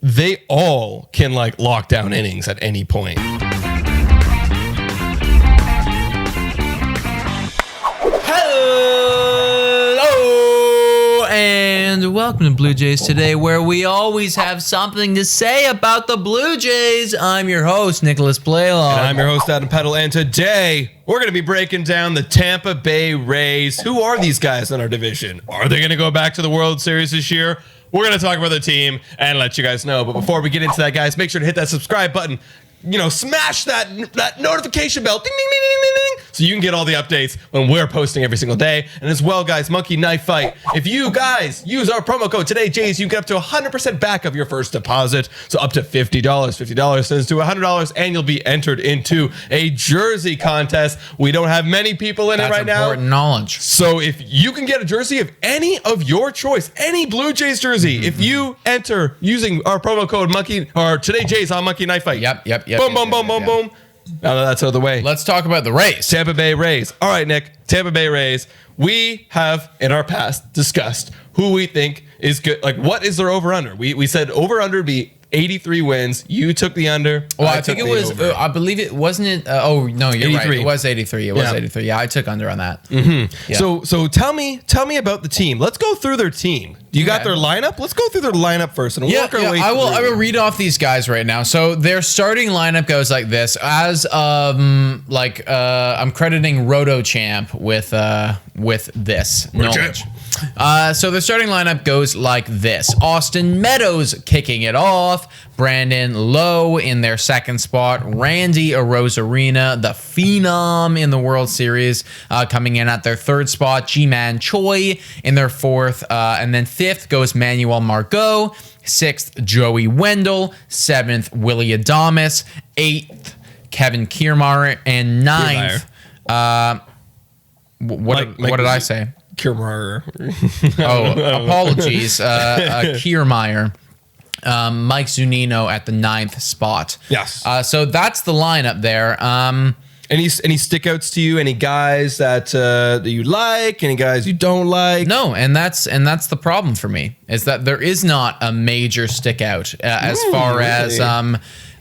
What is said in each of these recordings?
they all can like lock down innings at any point. And welcome to Blue Jays Today, where we always have something to say about the Blue Jays. I'm your host, Nicholas Blaylock. And I'm your host, Adam Peddle. And today, we're going to be breaking down the Tampa Bay Rays. Who are these guys in our division? Are they going to go back to the World Series this year? We're going to talk about the team and let you guys know. But before we get into that, guys, make sure to hit that subscribe button. You know, smash that notification bell, ding, ding, ding, ding, ding, ding, so you can get all the updates when we're posting every single day. And as well, guys, Monkey Knife Fight. If you guys use our promo code today, Jays, you can get up to 100% back of your first deposit. So up to $50. $50 turns to $100, and you'll be entered into a jersey contest. We don't have many people in it right now. That's important knowledge. So if you can get a jersey of any of your choice, any Blue Jays jersey, if you enter using our promo code Monkey or Today Jays on Monkey Knife Fight. Yep. Boom. Now that that's out of the way. Let's talk about the Rays. Tampa Bay Rays. All right, Nick. Tampa Bay Rays. We have in our past discussed who we think is good. Like, what is their over-under? We said over-under would be 83 wins. You took the under. Well, I think it was, I believe it wasn't it. Oh, no, you're 83. Right. It was 83. It was 83. Yeah, I took under on that. Mm-hmm. Yeah. So tell me about the team. Let's go through their team. You got their lineup? Let's go through their lineup first and work our way through. I will read off these guys right now. So their starting lineup goes like this. As I'm crediting RotoChamp with this knowledge. So the starting lineup goes like this. Austin Meadows kicking it off. Brandon Lowe in their second spot. Randy Arozarena, the phenom in the World Series, coming in at their third spot. Ji-Man Choi in their fourth. And then fifth goes Manuel Margot. Sixth, Joey Wendell. Seventh, Willy Adames. Eighth, Kevin Kiermaier. And ninth, what did I say? Kiermaier. Apologies. Kiermaier. Mike Zunino at the ninth spot. Yes. So that's the lineup there. Any stickouts to you? Any guys that you like? Any guys you don't like? No, and that's the problem for me, is that there is not a major stickout as far as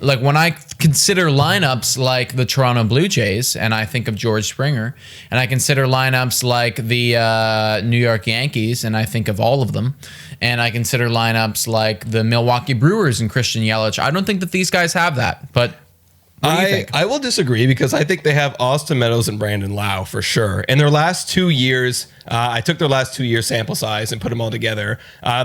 like when I consider lineups like the Toronto Blue Jays, and I think of George Springer, and I consider lineups like the New York Yankees, and I think of all of them, and I consider lineups like the Milwaukee Brewers and Christian Yelich. I don't think that these guys have that, but what do you think? I will disagree, because I think they have Austin Meadows and Brandon Lowe for sure. In their last 2 years, I took their last 2 year sample size and put them all together.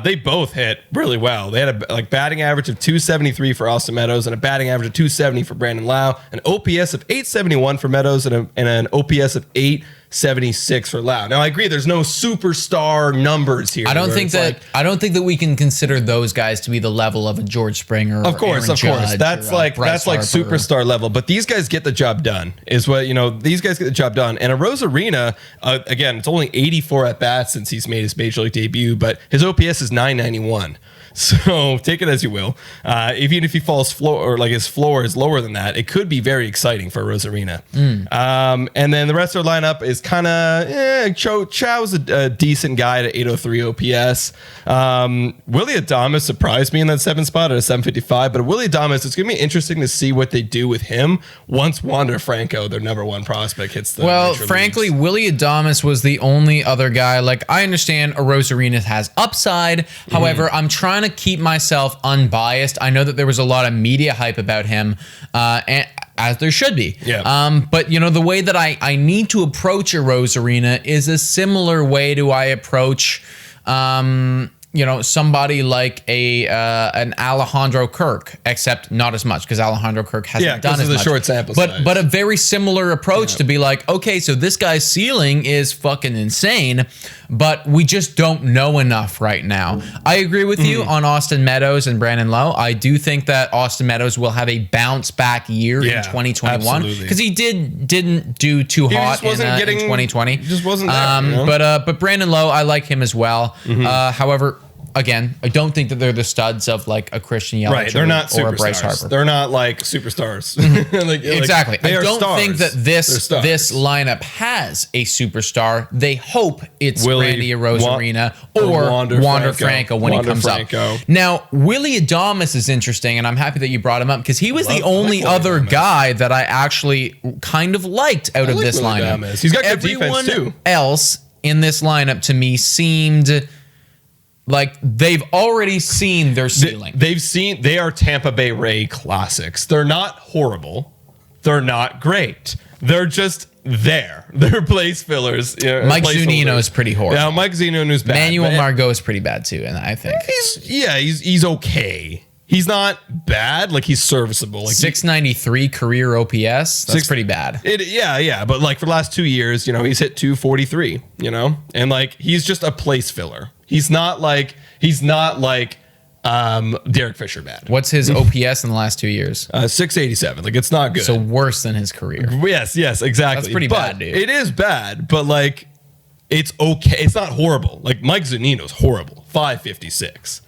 They both hit really well. They had a batting average of 273 for Austin Meadows and a batting average of 270 for Brandon Lowe, an OPS of 871 for Meadows and an OPS of 876 for Lowe. Now I agree, there's no superstar numbers here. I don't think that we can consider those guys to be the level of a George Springer. Of course. That's like superstar level. But these guys get the job done. Is what these guys get the job done. And Arozarena, again, it's only 84 at bats since he's made his major league debut, but his OPS is 991. So take it as you will. Even if he falls floor, or like his floor is lower than that, it could be very exciting for Arozarena. And then the rest of their lineup is kind of Chow's a decent guy at 803 OPS. Willy Adames surprised me in that seventh spot at a 755, but Willy Adames, it's going to be interesting to see what they do with him once Wander Franco, their number one prospect, hits the major frankly, leagues. Willy Adames was the only other guy. Like, I understand Arozarena has upside. However, I'm trying to keep myself unbiased. I know that there was a lot of media hype about him, and as there should be. Yeah. But the way that I need to approach Arozarena is a similar way to I approach somebody like an Alejandro Kirk, except not as much, because Alejandro Kirk hasn't done as much. Short sample size. But a very similar approach to be like, okay, so this guy's ceiling is fucking insane, but we just don't know enough right now. I agree with you on Austin Meadows and Brandon Lowe. I do think that Austin Meadows will have a bounce back year in 2021, because he didn't do too hot in 2020. Just wasn't there. But Brandon Lowe, I like him as well. However, again, I don't think that they're the studs of like a Christian Yelich Right, they're not or a Bryce superstars. Harper. They're not like superstars. Exactly. They I are don't stars. think that this lineup has a superstar. They hope it's Randy Arozarena or Wander Franco when he comes up. Now, Willy Adames is interesting, and I'm happy that you brought him up because he was the only other guy that I actually kind of liked out of this lineup. He's got good defense too. Everyone else in this lineup to me seemed like they've already seen their ceiling. They are Tampa Bay Ray classics. They're not horrible. They're not great. They're just there. They're place fillers. Mike Zunino is pretty horrible. Yeah, Mike Zunino is bad. Manuel Margot is pretty bad too, and I think he's okay. He's not bad. Like he's serviceable. Like 693 career OPS. That's pretty bad. Yeah. But like for the last 2 years, he's hit 243. And like he's just a place filler. He's not like Derek Fisher bad. What's his OPS in the last 2 years? 687. Like it's not good. So worse than his career. Yes, exactly. That's pretty bad, dude. It is bad, but like it's okay. It's not horrible. Like Mike Zunino's horrible. 556.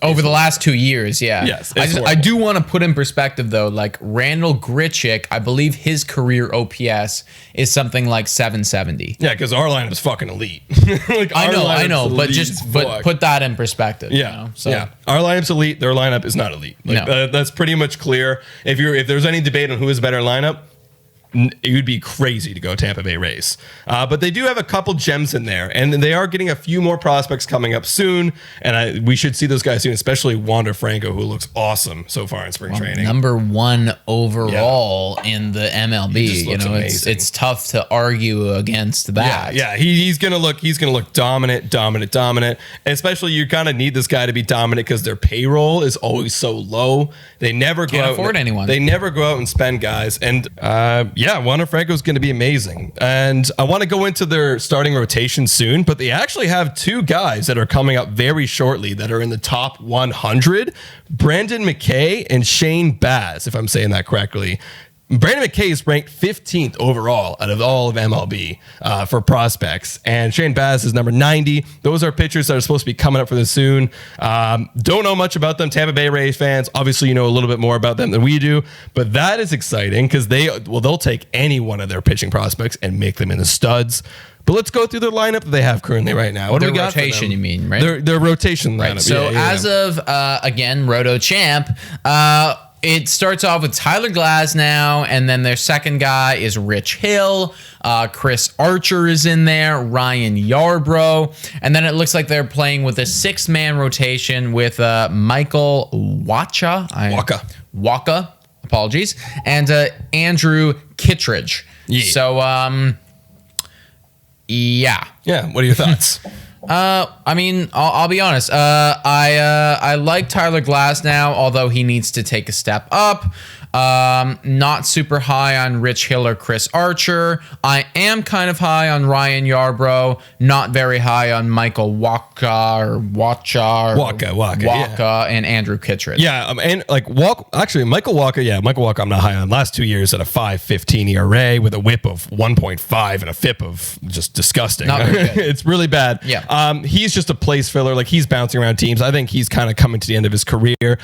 Over the last 2 years, yeah. Yes, I do want to put in perspective though, like Randall Grichuk, I believe his career OPS is something like 770. Yeah, because our lineup is fucking elite. I know, but put that in perspective. Yeah, our lineup's elite. Their lineup is not elite. That's pretty much clear. If there's any debate on who is a better lineup, it would be crazy to go Tampa Bay Rays. But they do have a couple gems in there, and they are getting a few more prospects coming up soon, and we should see those guys soon, especially Wander Franco, who looks awesome so far in spring training. Number 1 overall in the MLB. It's tough to argue against that. Yeah, he's gonna look dominant. And especially you kind of need this guy to be dominant because their payroll is always so low. They never can't afford anyone. They never go out and spend guys, and Wander Franco is going to be amazing. And I want to go into their starting rotation soon, but they actually have 2 guys that are coming up very shortly that are in the top 100, Brandon McKay and Shane Baz, if I'm saying that correctly. Brandon McKay is ranked 15th overall out of all of MLB for prospects, and Shane Baz is number 90. Those are pitchers that are supposed to be coming up for this soon. Don't know much about them. Tampa Bay Rays fans, obviously, you know a little bit more about them than we do, but that is exciting because they'll take any one of their pitching prospects and make them into studs. But let's go through the lineup that they have currently right now. What do we got? Rotation, you mean, right? Their rotation lineup. Right. So as of again, Roto Champ. It starts off with Tyler Glasnow, and then their second guy is Rich Hill. Chris Archer is in there, Ryan Yarbrough, and then it looks like they're playing with a 6-man rotation with Michael Waka, apologies, and Andrew Kittredge. Yeah. So, yeah. What are your thoughts? I mean, I'll be honest. I like Tyler Glasnow, although he needs to take a step up. Not super high on Rich Hill or Chris Archer. I am kind of high on Ryan Yarbrough. Not very high on Michael Waka and Andrew Kittredge. Yeah, and like Michael Waka. Yeah, Michael Waka. I'm not high on. Last 2 years at a 5.15 ERA with a WHIP of 1.5 and a FIP of just disgusting. Not very good. It's really bad. Yeah. He's just a place filler. Like he's bouncing around teams. I think he's kind of coming to the end of his career.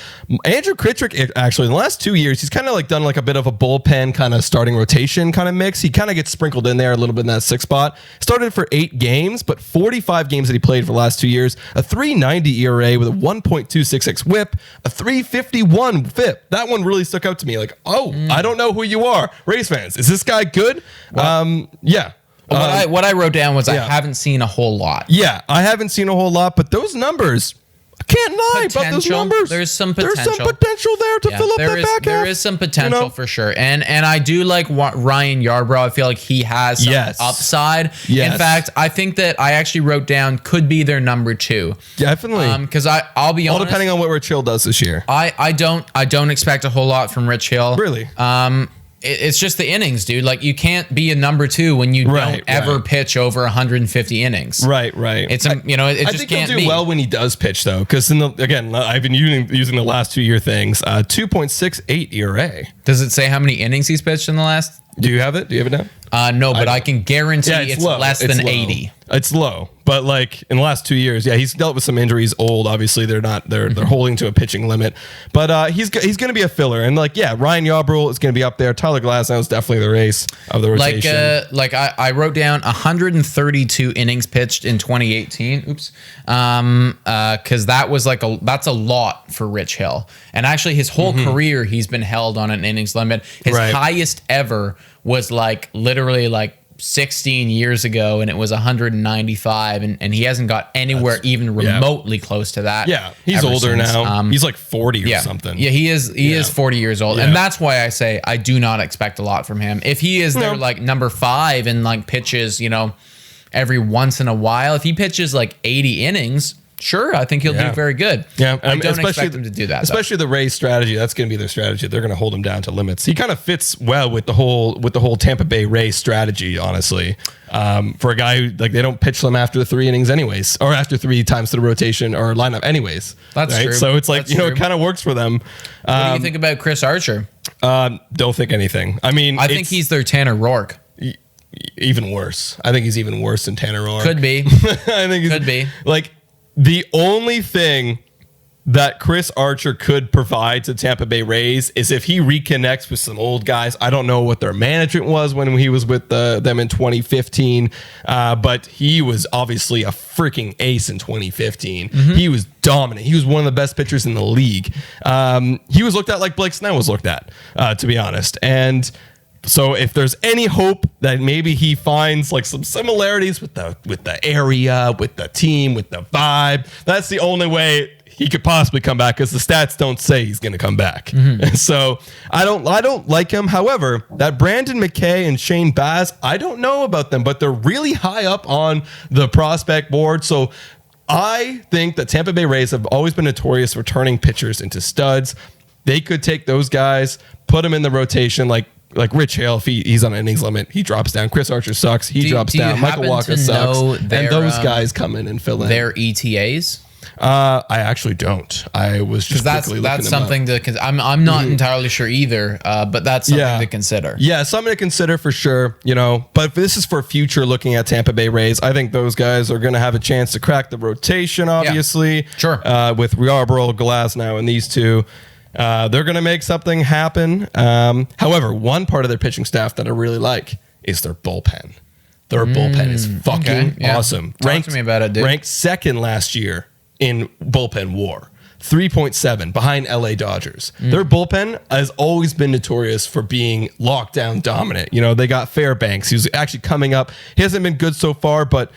Andrew Kittredge, actually, in the last 2 years, he's kind of like done like a bit of a bullpen kind of starting rotation kind of mix. He kind of gets sprinkled in there a little bit in that 6th spot. Started for 8 games, but 45 games that he played for the last 2 years. A 3.90 ERA with a 1.266 WHIP, a 3.51 FIP. That one really stuck out to me. Like, I don't know who you are, Rays fans. Is this guy good? Yeah. What I wrote down was I haven't seen a whole lot. Yeah, I haven't seen a whole lot, but those numbers, I can't lie about those numbers. There's some potential. There's some potential there to fill up that back half. There is some potential for sure. And I do like Ryan Yarbrough. I feel like he has some upside. Yes. In fact, I think that I actually wrote down could be their number 2. Definitely. Because I'll be honest. All depending on what Rich Hill does this year. I don't expect a whole lot from Rich Hill. Really? It's just the innings, dude. Like you can't be a number 2 when you don't ever pitch over 150 innings. Right. It's it just think can't he'll do well when he does pitch though, because I've been using the last 2 year things. 2.68 ERA. Does it say how many innings he's pitched in the last? Do you have it? Do you have it now? No, but I can guarantee it's less than low. 80. It's low, but like in the last 2 years, he's dealt with some injuries. Old, obviously, they're holding to a pitching limit. But he's going to be a filler, and Ryan Yarbrough is going to be up there. Tyler Glasnow is definitely the race of the rotation. I wrote down 132 innings pitched in 2018. Oops, because that's a lot for Rich Hill, and actually his whole career he's been held on an innings limit. His highest ever was literally 16 years ago, and it was 195, and he hasn't got anywhere even remotely close to that. Yeah, he's older since. Now. He's 40 or something. Yeah, he is 40 years old, and that's why I say I do not expect a lot from him. If he is their number 5 and pitches, every once in a while, if he pitches 80 innings. Sure, I think he'll do very good. Yeah, I don't expect him to do that. Especially the Rays strategy. That's going to be their strategy. They're going to hold him down to limits. He kind of fits well with the whole Tampa Bay Rays strategy, honestly. For a guy who they don't pitch them after the 3 innings anyways, or after 3 times to the rotation or lineup anyways. That's true. So it's it kind of works for them. What do you think about Chris Archer? Don't think anything. I mean, I think he's their Tanner Roark. Even worse. I think he's even worse than Tanner Roark. Could be. I think could be. The only thing that Chris Archer could provide to Tampa Bay Rays is if he reconnects with some old guys. I don't know what their management was when he was with them in 2015, but he was obviously a freaking ace in 2015. He was dominant. He was one of the best pitchers in the league. He was looked at like Blake Snell was looked at, to be honest. And so if there's any hope that maybe he finds some similarities with the area, with the team, with the vibe, that's the only way he could possibly come back, because the stats don't say he's going to come back. So I don't like him. However, that Brandon McKay and Shane Baz, I don't know about them, but they're really high up on the prospect board. So I think that Tampa Bay Rays have always been notorious for turning pitchers into studs. They could take those guys, put them in the rotation, like Rich Hill, if he's on an innings limit, he drops down. Chris Archer sucks. He drops down. Michael Walker sucks. And those guys come in and fill in. Their ETAs? I actually don't. I was just that's something to. I'm not entirely sure either. But that's something to consider. Yeah, something to consider for sure. But this is for future looking at Tampa Bay Rays. I think those guys are going to have a chance to crack the rotation. Obviously, sure. With Yarbrough, Glasnow, and these two. They're going to make something happen. However, one part of their pitching staff that I really like is their bullpen. Their bullpen is fucking awesome. Talk to me about it, dude. Ranked second last year in bullpen WAR. 3.7 behind LA Dodgers. Their bullpen has always been notorious for being lockdown dominant. They got Fairbanks. He's actually coming up. He hasn't been good so far, but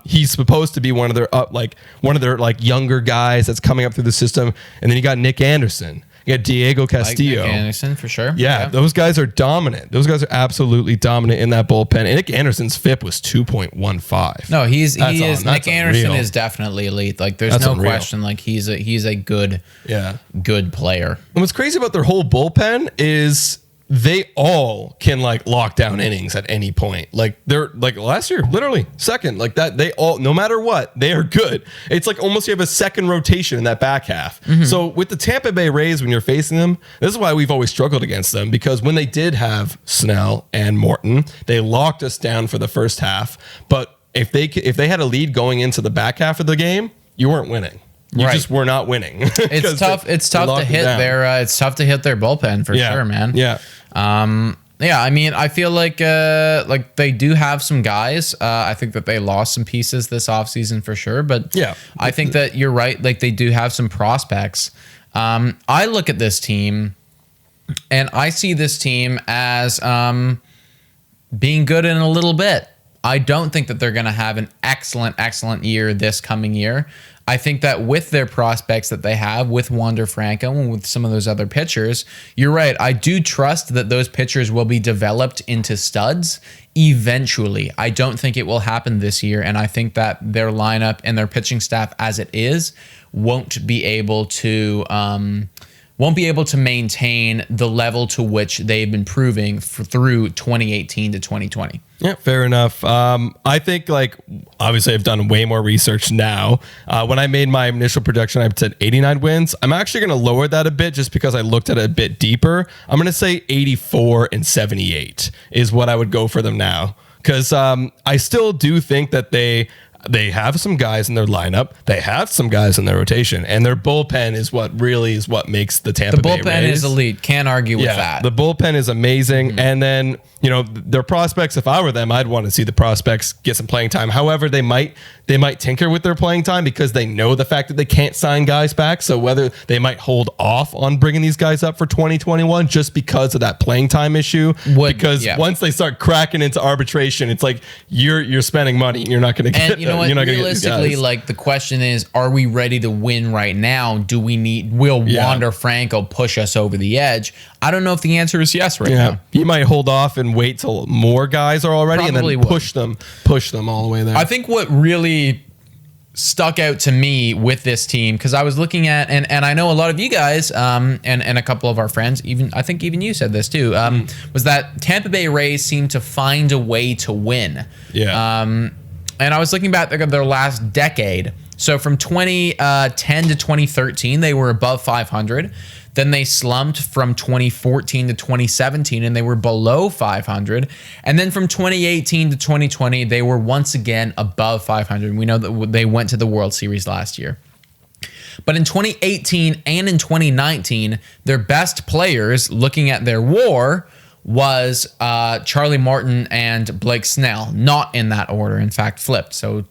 he's supposed to be one of their younger guys that's coming up through the system. And then you got Nick Anderson. You got Diego Castillo. Nick Anderson, for sure. Yeah, those guys are dominant. Those guys are absolutely dominant in that bullpen. And Nick Anderson's FIP was 2.15. No, Nick Anderson is definitely elite. There's no question. He's a good player. And what's crazy about their whole bullpen is they all can lock down innings at any point. They're last year, literally second, that. They all, no matter what, they are good. It's almost you have a second rotation in that back half. So with the Tampa Bay Rays, when you're facing them, this is why we've always struggled against them, because when they did have Snell and Morton, they locked us down for the first half. But if they had a lead going into the back half of the game, you weren't winning. You just were not winning. It's tough. It's tough to hit their. It's tough to hit their bullpen for sure, man. Yeah. I mean, I feel like they do have some guys. I think that they lost some pieces this offseason for sure. But I think that you're right. They do have some prospects. I look at this team, and I see this team as being good in a little bit. I don't think that they're going to have an excellent year this coming year. I think that with their prospects that they have, with Wander Franco and with some of those other pitchers, you're right. I do trust that those pitchers will be developed into studs eventually. I don't think it will happen this year, and I think that their lineup and their pitching staff as it is won't be able to maintain the level to which they've been proving through 2018 to 2020. Yeah, fair enough. I think, like, obviously I've done way more research now. When I made my initial projection, I said 89 wins. I'm actually going to lower that a bit just because I looked at it a bit deeper. I'm going to say 84 and 78 is what I would go for them now. Because I still do think that they have some guys in their lineup. They have some guys in their rotation, and their bullpen is what makes the Tampa Bay Rays. The bullpen is elite. Can't argue with that. The bullpen is amazing. And then, their prospects, if I were them, I'd want to see the prospects get some playing time. However, they might tinker with their playing time because they know the fact that they can't sign guys back. So whether they might hold off on bringing these guys up for 2021 just because of that playing time issue. Once they start cracking into arbitration, it's like you're spending money and you're not going to get. And you know what? Realistically, like the question is, are we ready to win right now? Will Wander Franco push us over the edge? I don't know if the answer is yes right now. He might hold off and wait till more guys are already Probably and then push them all the way there. I think what really stuck out to me with this team, because I was looking at, and I know a lot of you guys, and a couple of our friends, I think even you said this too, was that Tampa Bay Rays seem to find a way to win. Yeah. And I was looking back at their last decade. So from 2010 to 2013, they were above 500. Then they slumped from 2014 to 2017, and they were below 500. And then from 2018 to 2020, they were once again above 500. We know that they went to the World Series last year. But in 2018 and in 2019, their best players, looking at their WAR, was Charlie Morton and Blake Snell. Not in that order, in fact, flipped. So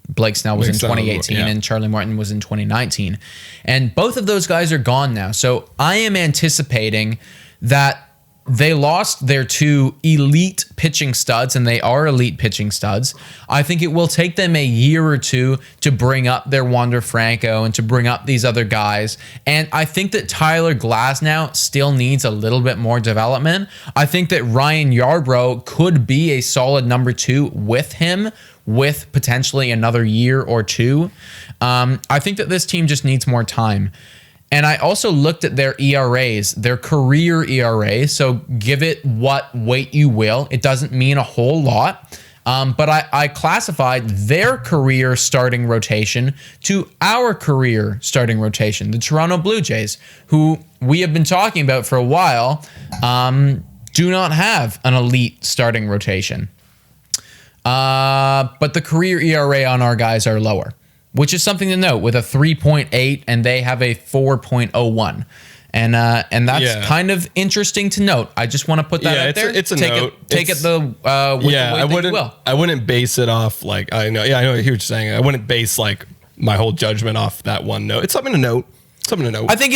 Blake Snell was in 2018 and Charlie Morton was in 2019. And both of those guys are gone now. So I am anticipating that they lost their two elite pitching studs, and they are elite pitching studs. I think it will take them a year or two to bring up their Wander Franco and to bring up these other guys. And I think that Tyler Glasnow still needs a little bit more development. I think that Ryan Yarbrough could be a solid number 2 with him, with potentially another year or two. I think that this team just needs more time. And I also looked at their ERAs, their career ERA. So give it what weight you will. It doesn't mean a whole lot. But I classified their career starting rotation to our career starting rotation, the Toronto Blue Jays, who we have been talking about for a while, do not have an elite starting rotation. But the career ERA on our guys are lower, which is something to note, with a 3.8 and they have a 4.01. And that's kind of interesting to note. I just want to put that out there. It's a note. Take it the with the way I wouldn't base it off like I know what you're saying. I wouldn't base like my whole judgment off that one note. It's something to note. I think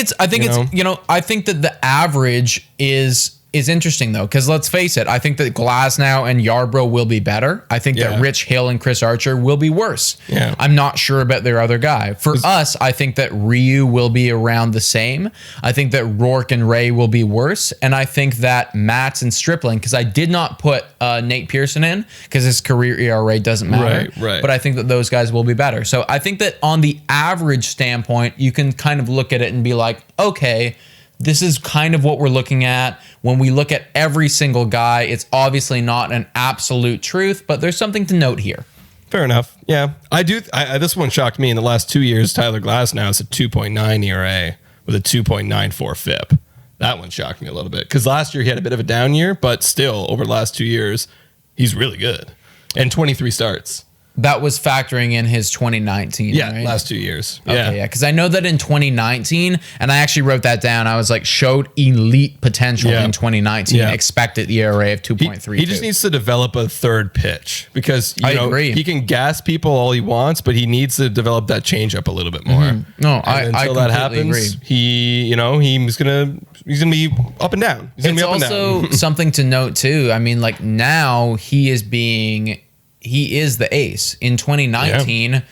that the average is interesting though, because let's face it, I think that Glasnow and Yarbrough will be better. I think that Rich Hill and Chris Archer will be worse. Yeah. I'm not sure about their other guy. For us, I think that Ryu will be around the same. I think that Rourke and Ray will be worse. And I think that Matz and Stripling, because I did not put Nate Pearson in because his career ERA doesn't matter. Right. But I think that those guys will be better. So I think that on the average standpoint, you can kind of look at it and be like, okay, this is kind of what we're looking at. When we look at every single guy, it's obviously not an absolute truth, but there's something to note here. Fair enough. Yeah, I do. This one shocked me. In the last 2 years, Tyler Glasnow is a 2.9 ERA with a 2.94 FIP. That one shocked me a little bit because last year he had a bit of a down year, but still over the last 2 years, he's really good. And 23 starts. That was factoring in his 2019, right? Last 2 years. Okay, because I know that in 2019, and I actually wrote that down, I was like, showed elite potential in 2019, expected ERA of 2.3. He just needs to develop a third pitch because I agree. He can gas people all he wants, but he needs to develop that changeup a little bit more. Mm-hmm. No, until that happens, agree. He's gonna be up and down. It's also something to note too. I mean, like now he is the ace. In 2019,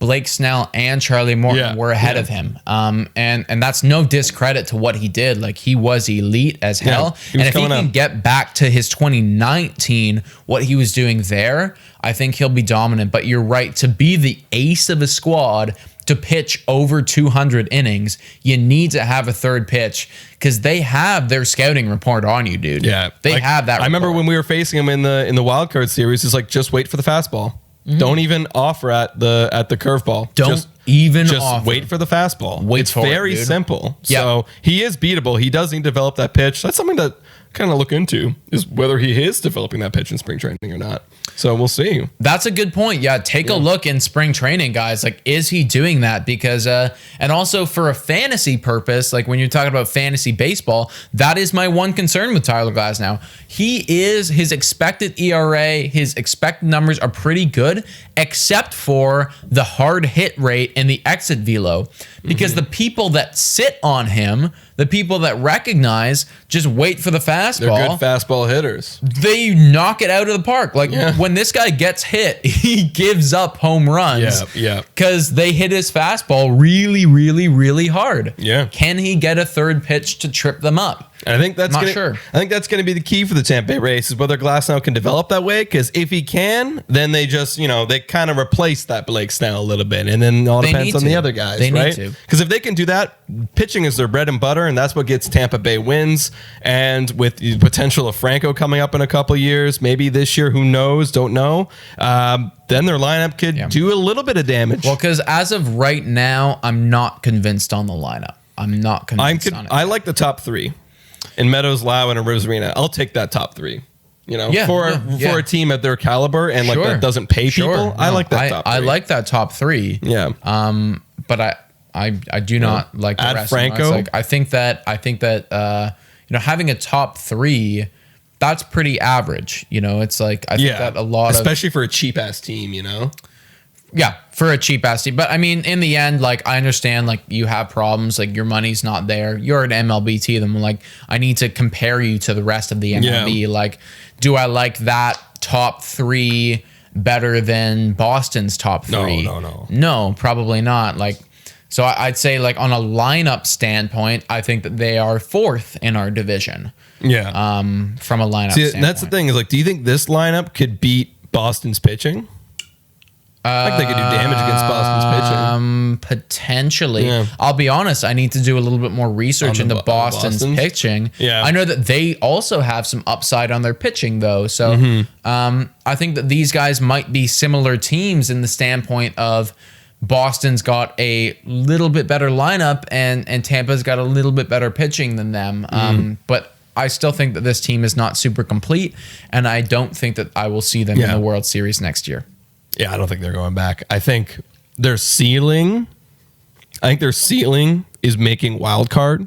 Blake Snell and Charlie Morton were ahead of him. And that's no discredit to what he did. Like, he was elite as hell. And if he can get back to his 2019, what he was doing there, I think he'll be dominant. But you're right, to be the ace of a squad to pitch over 200 innings, you need to have a third pitch because they have their scouting report on you, dude. Yeah, they have that. I remember when we were facing him in the wild card series. It's like, just wait for the fastball. Don't even offer at the curveball. Just offer. Wait for the fastball. It's very simple. Yeah. So he is beatable. He does need to develop that pitch. That's something that kind of look into, is whether he is developing that pitch in spring training or not. So we'll see. That's a good point. Yeah, take a look in spring training, guys. Like, is he doing that? Because, and also for a fantasy purpose, like when you're talking about fantasy baseball, that is my one concern with Tyler Glasnow. His expected ERA, his expected numbers are pretty good, except for the hard hit rate and the exit velo. Because the people that sit on him, the people that recognize, just wait for the fastball. They're good fastball hitters. They knock it out of the park. Like when this guy gets hit, he gives up home runs. Yeah. Because they hit his fastball really, really, really hard. Yeah. Can he get a third pitch to trip them up? And I think that's going to be the key for the Tampa Bay Rays, is whether Glasnow can develop that way. Because if he can, then they just, they kind of replace that Blake Snell a little bit, and then it all depends on the other guys, right? Because if they can do that, pitching is their bread and butter, and that's what gets Tampa Bay wins. And with the potential of Franco coming up in a couple of years, maybe this year, who knows? Don't know. Then their lineup could do a little bit of damage. Well, because as of right now, I'm not convinced on the lineup. I'm not convinced on it. I like the top three. In Meadows, Lau, and Rosarina. I'll take that top three. For a team at their caliber and like that doesn't pay people. I like that top three. I like that top three. Yeah. But I do not like the add rest. Franco. Like, I think that having a top three, that's pretty average. It's like I think that a lot, especially for a cheap ass team. Yeah, for a cheap ass team. But I mean, in the end, like, I understand, like, you have problems, like your money's not there. You're an MLB team. Like, I need to compare you to the rest of the MLB. Yeah. Like, do I like that top three better than Boston's top three? No, probably not. Like, so I'd say, like, on a lineup standpoint, I think that they are fourth in our division. Yeah. From a lineup standpoint. That's the thing, is like, do you think this lineup could beat Boston's pitching? I think they could do damage against Boston's pitching. Potentially. Yeah. I'll be honest, I need to do a little bit more research into Boston's pitching. Yeah. I know that they also have some upside on their pitching, though. So I think that these guys might be similar teams in the standpoint of Boston's got a little bit better lineup and Tampa's got a little bit better pitching than them. But I still think that this team is not super complete, and I don't think that I will see them in the World Series next year. Yeah, I don't think they're going back. I think their ceiling is making wild card,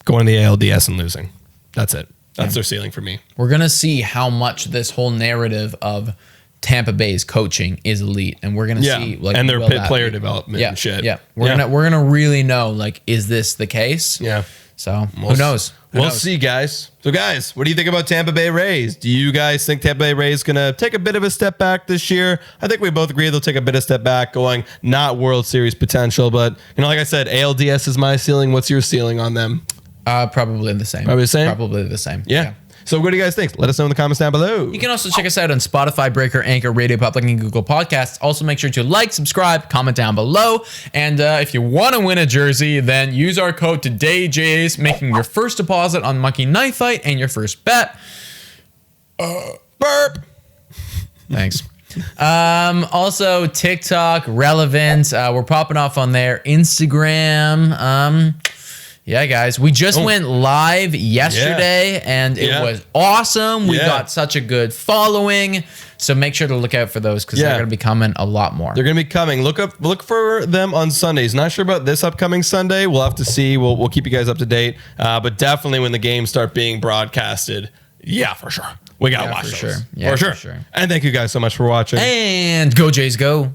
going to the ALDS and losing. That's it. That's their ceiling for me. We're going to see how much this whole narrative of Tampa Bay's coaching is elite, and we're going to see, like, and their player development and shit. Yeah. We're going to really know, like, is this the case? Yeah. So who knows? We'll see, guys. So, guys, what do you think about Tampa Bay Rays? Do you guys think Tampa Bay Rays going to take a bit of a step back this year? I think we both agree they'll take a bit of step back, going not World Series potential. But, like I said, ALDS is my ceiling. What's your ceiling on them? Probably the same. Probably the same? Probably the same. Yeah. So what do you guys think? Let us know in the comments down below. You can also check us out on Spotify, Breaker, Anchor, Radio Public, and Google Podcasts. Also, make sure to like, subscribe, comment down below. And if you want to win a jersey, then use our code TODAYJAYS, making your first deposit on Monkey Knife Fight and your first bet. Burp. Thanks. Also, TikTok, Relevant. We're popping off on there. Instagram. Yeah, guys, we just went live yesterday, and it was awesome. We got such a good following, so make sure to look out for those, because they're going to be coming a lot more. They're going to be coming. Look for them on Sundays. Not sure about this upcoming Sunday. We'll have to see. We'll keep you guys up to date. But definitely when the games start being broadcasted, for sure. We got to watch those. For sure. And thank you guys so much for watching. And go Jays, go.